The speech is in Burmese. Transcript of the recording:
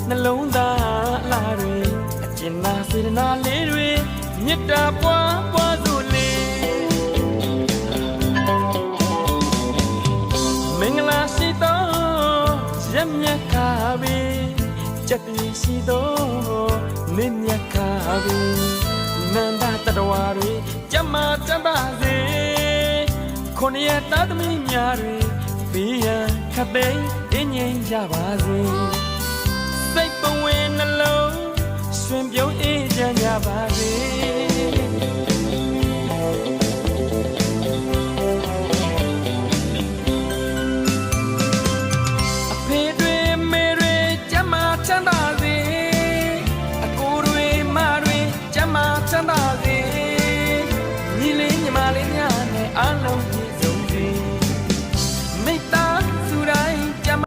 နှလုံးသားအလားတွေအကျဉ်းနာစေတနာလေးတွေမေတ္တာပွားပွားစို့လေမင်္ဂလာရှိသောရက်မြတ်ခါပြီကြက်တီရှိသောနေမြတ်ခါပြီနန္ဒတတဝါတွေကြမ်းမာကြမ်းပါစေခုနှစ်ရက်သားသမီးများတွေဘေးရန်ခတ်သိမ်းတင်းငြိမ်ကြပါစေစိတ်ပဝင်နှလုံးရွှင်ပြုံးအေးချမ်းကြပါစေအဖေတွေမေတွေကြမ်းမာချမ်းသာစေအကိုတွေမတွေကြမ်းမာချမ်းသာစေညီလေးညီမလေးများနဲ့အားလုံး